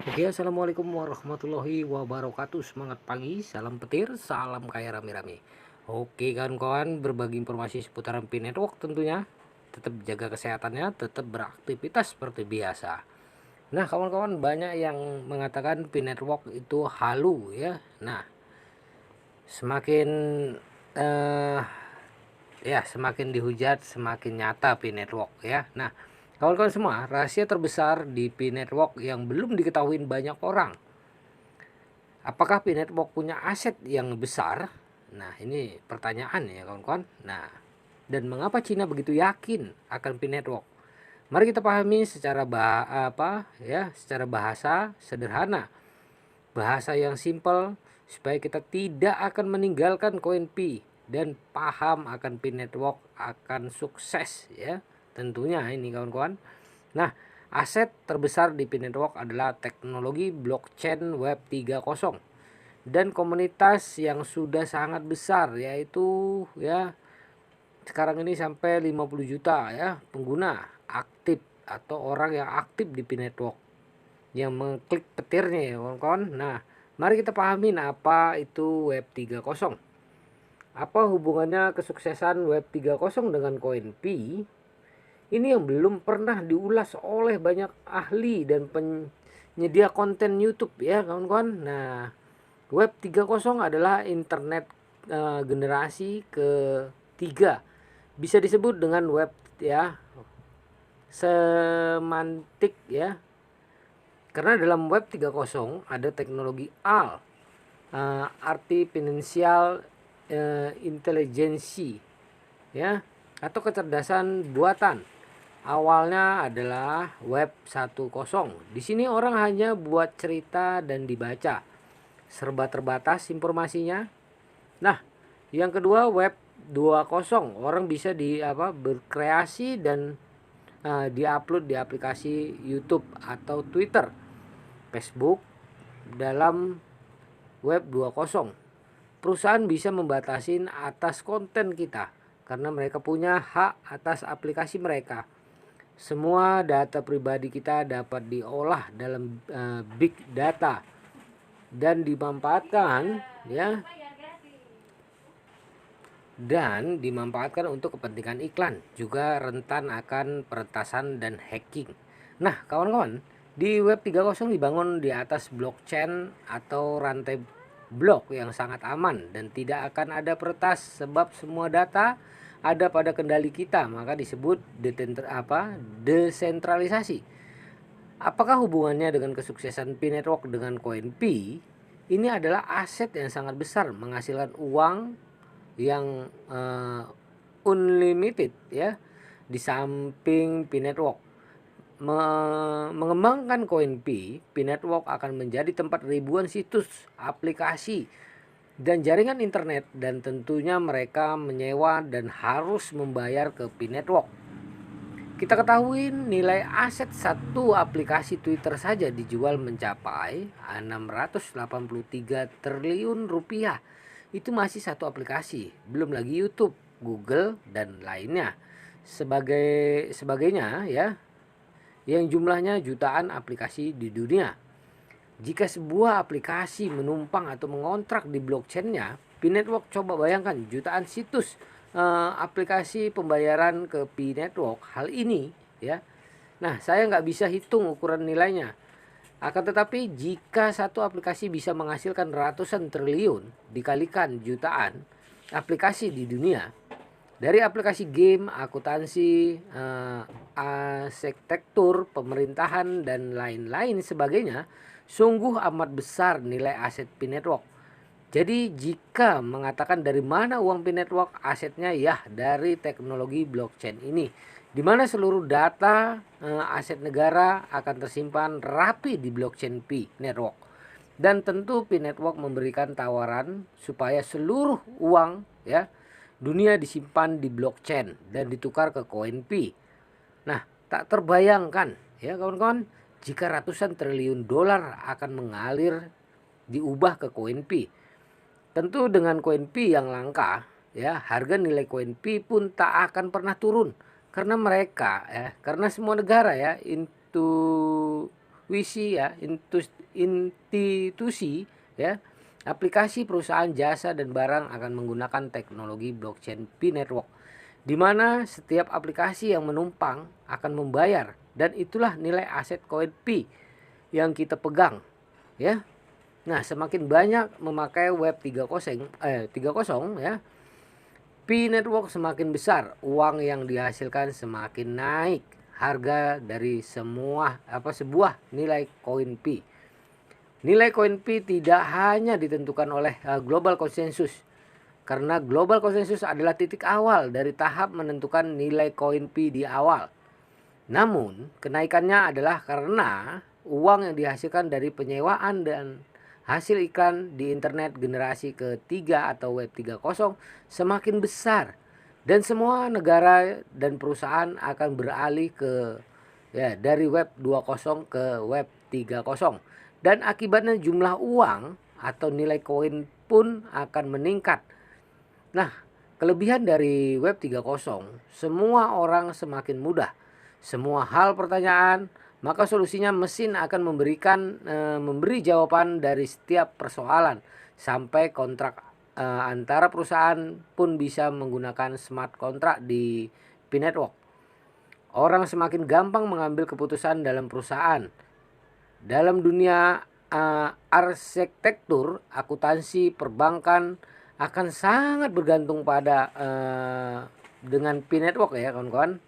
Oke, assalamualaikum warahmatullahi wabarakatuh. Semangat pagi, salam petir, salam kaya rame-rame. Oke, kawan-kawan, berbagi informasi seputaran Pi Network tentunya. Tetap jaga kesehatannya, tetap beraktivitas seperti biasa. Nah, kawan-kawan, banyak yang mengatakan Pi Network itu halu ya. Nah, semakin eh, semakin dihujat semakin nyata Pi Network ya. Nah, kawan-kawan semua, rahasia terbesar di Pi Network yang belum diketahui banyak orang. Apakah Pi Network punya aset yang besar? Nah, ini pertanyaan ya kawan-kawan. Nah, dan mengapa Cina begitu yakin akan Pi Network? Mari kita pahami secara bahasa sederhana, bahasa yang simpel supaya kita tidak akan meninggalkan koin Pi dan paham akan Pi Network akan sukses ya. Tentunya ini kawan-kawan. Nah, aset terbesar di Pi Network adalah teknologi blockchain Web 3.0 dan komunitas yang sudah sangat besar, yaitu ya sekarang ini sampai 50 juta ya pengguna aktif atau orang yang aktif di Pi Network yang mengklik petirnya ya kawan-kawan. Nah, mari kita pahamin apa itu Web 3.0. Apa hubungannya kesuksesan Web 3.0 dengan koin Pi? Ini yang belum pernah diulas oleh banyak ahli dan penyedia konten YouTube ya kawan-kawan. Nah, Web 3.0 adalah internet generasi ketiga. Bisa disebut dengan web ya semantik ya. Karena dalam Web 3.0 ada teknologi AL, artificial intelligence ya, atau kecerdasan buatan. Awalnya adalah Web 1.0. Di sini orang hanya buat cerita dan dibaca. Serba terbatas informasinya. Nah, yang kedua Web 2.0. Orang bisa berkreasi dan diupload di aplikasi YouTube atau Twitter, Facebook dalam Web 2.0. Perusahaan bisa membatasi atas konten kita karena mereka punya hak atas aplikasi mereka. Semua data pribadi kita dapat diolah dalam big data dan dimanfaatkan ya untuk kepentingan iklan, juga rentan akan peretasan dan hacking. Nah, kawan-kawan, di Web 3.0 dibangun di atas blockchain atau rantai blok yang sangat aman dan tidak akan ada peretas sebab semua data ada pada kendali kita, maka disebut desentralisasi. Apakah hubungannya dengan kesuksesan Pi Network dengan koin Pi? Ini adalah aset yang sangat besar menghasilkan uang yang unlimited ya. Di samping Pi Network mengembangkan koin Pi Network akan menjadi tempat ribuan situs, aplikasi dan jaringan internet, dan tentunya mereka menyewa dan harus membayar ke Pi Network. Kita ketahui nilai aset satu aplikasi Twitter saja dijual mencapai 683 triliun rupiah. Itu masih satu aplikasi, belum lagi YouTube, Google dan lainnya. Sebagainya ya, yang jumlahnya jutaan aplikasi di dunia. Jika sebuah aplikasi menumpang atau mengontrak di blockchainnya, Pi Network, coba bayangkan jutaan situs aplikasi pembayaran ke Pi Network. Hal ini ya, nah saya nggak bisa hitung ukuran nilainya. Akan tetapi jika satu aplikasi bisa menghasilkan ratusan triliun dikalikan jutaan aplikasi di dunia, dari aplikasi game, akuntansi, arsitektur, pemerintahan dan lain-lain sebagainya, sungguh amat besar nilai aset Pi Network. Jadi jika mengatakan dari mana uang Pi Network, asetnya ya dari teknologi blockchain ini, di mana seluruh data aset negara akan tersimpan rapi di blockchain Pi Network. Dan tentu Pi Network memberikan tawaran supaya seluruh uang ya dunia disimpan di blockchain dan ditukar ke koin Pi. Nah, tak terbayangkan ya kawan-kawan, jika ratusan triliun dolar akan mengalir diubah ke koin Pi. Tentu dengan koin Pi yang langka ya, harga nilai koin Pi pun tak akan pernah turun karena semua negara ya institusi ya, institusi ya, aplikasi perusahaan jasa dan barang akan menggunakan teknologi blockchain Pi Network, di mana setiap aplikasi yang menumpang akan membayar, dan itulah nilai aset koin Pi yang kita pegang ya. Nah, semakin banyak memakai web 3.0 ya, Pi Network semakin besar, uang yang dihasilkan semakin naik harga dari sebuah nilai koin Pi. Nilai koin Pi tidak hanya ditentukan oleh global consensus, karena global consensus adalah titik awal dari tahap menentukan nilai koin Pi di awal. Namun, kenaikannya adalah karena uang yang dihasilkan dari penyewaan dan hasil iklan di internet generasi ketiga atau web 3.0 semakin besar, dan semua negara dan perusahaan akan beralih dari web 2.0 ke web 3.0, dan akibatnya jumlah uang atau nilai koin pun akan meningkat. Nah, kelebihan dari web 3.0, semua orang semakin mudah. Semua hal pertanyaan, maka solusinya mesin akan memberi jawaban dari setiap persoalan, sampai kontrak antara perusahaan pun bisa menggunakan smart contract di Pi Network. Orang semakin gampang mengambil keputusan dalam perusahaan. Dalam dunia arsitektur, akuntansi, perbankan akan sangat bergantung pada dengan Pi Network ya kawan-kawan.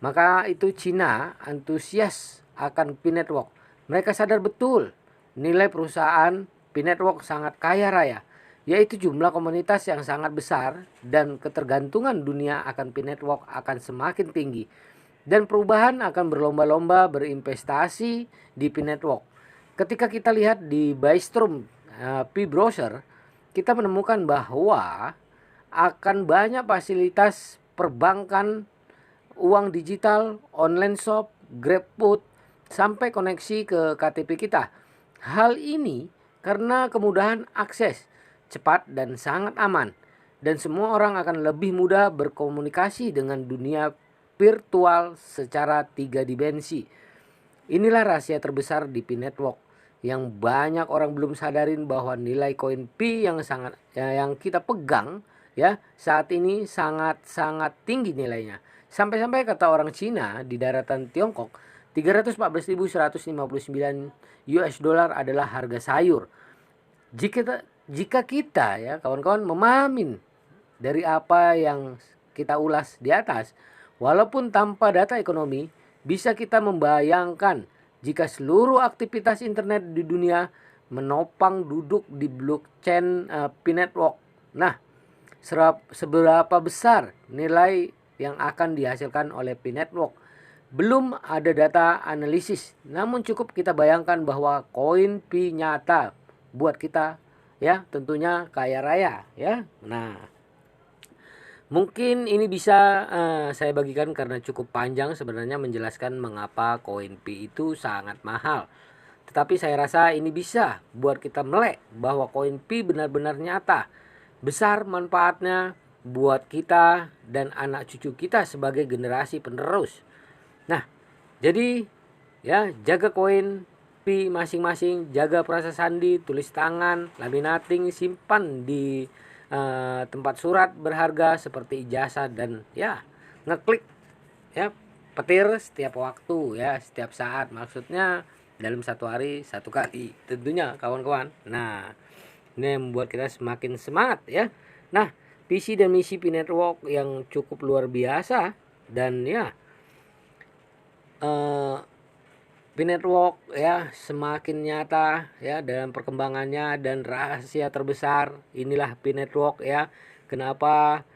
Maka itu Cina antusias akan Pi Network. Mereka sadar betul nilai perusahaan Pi Network sangat kaya raya, yaitu jumlah komunitas yang sangat besar, dan ketergantungan dunia akan Pi Network akan semakin tinggi. Dan perubahan akan berlomba-lomba berinvestasi di Pi Network. Ketika kita lihat di Bystrom Pi Browser, kita menemukan bahwa akan banyak fasilitas perbankan, uang digital, online shop, GrabFood, sampai koneksi ke KTP kita. Hal ini karena kemudahan akses, cepat dan sangat aman, dan semua orang akan lebih mudah berkomunikasi dengan dunia virtual secara 3 dimensi. Inilah rahasia terbesar di Pi Network yang banyak orang belum sadarin, bahwa nilai koin Pi yang kita pegang ya saat ini sangat tinggi nilainya. Sampai-sampai kata orang Cina di daratan Tiongkok, 314.159 US dollar adalah harga sayur. Jika kita ya kawan-kawan memahamin dari apa yang kita ulas di atas, walaupun tanpa data ekonomi, bisa kita membayangkan jika seluruh aktivitas internet di dunia menopang duduk di blockchain Pi Network. Nah, seberapa besar nilai yang akan dihasilkan oleh Pi Network? Belum ada data analisis, namun cukup kita bayangkan bahwa koin Pi nyata buat kita ya tentunya kaya raya ya. Nah, mungkin ini bisa saya bagikan karena cukup panjang sebenarnya menjelaskan mengapa koin Pi itu sangat mahal. Tetapi saya rasa ini bisa buat kita melek bahwa koin Pi benar-benar nyata, besar manfaatnya buat kita dan anak cucu kita sebagai generasi penerus. Nah, jadi ya jaga koin Pi masing-masing, jaga perasa sandi, tulis tangan, laminating, simpan di tempat surat berharga seperti ijazah, dan ya ngeklik ya petir setiap waktu ya, setiap saat, maksudnya dalam satu hari satu kali tentunya kawan-kawan. Nah, ini yang membuat kita semakin semangat ya. Nah, visi dan misi Pi Network yang cukup luar biasa, dan ya Pi Network ya semakin nyata ya dalam perkembangannya, dan rahasia terbesar inilah Pi Network ya. Kenapa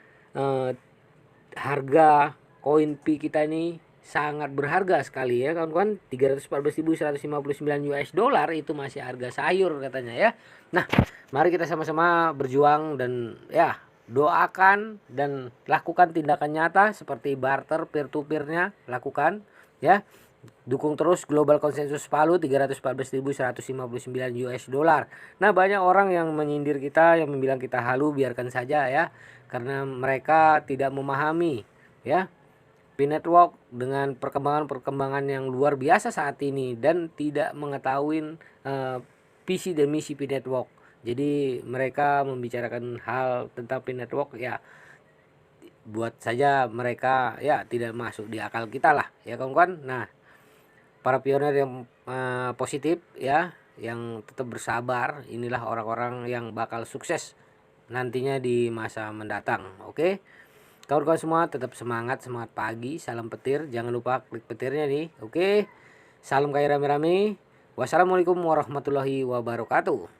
harga koin Pi kita ini sangat berharga sekali ya kawan-kawan. 314.159 US dollar itu masih harga sayur katanya ya. Nah, mari kita sama-sama berjuang dan ya doakan dan lakukan tindakan nyata seperti barter peer to peer-nya, lakukan ya. Dukung terus Global Consensus Palu 314.159 US dollar. Nah, banyak orang yang menyindir kita, yang membilang kita halu, biarkan saja ya, karena mereka tidak memahami ya P-Network dengan perkembangan-perkembangan yang luar biasa saat ini dan tidak mengetahui visi dan misi P-Network. Jadi mereka membicarakan hal tentang P-Network ya buat saja mereka ya tidak masuk di akal kita lah ya kawan-kawan. Nah, para pionir yang positif ya, yang tetap bersabar, inilah orang-orang yang bakal sukses nantinya di masa mendatang. Oke, kawan-kawan semua tetap semangat pagi, salam petir, jangan lupa klik petirnya nih. Oke, salam kaya rame-rame. Wassalamualaikum warahmatullahi wabarakatuh.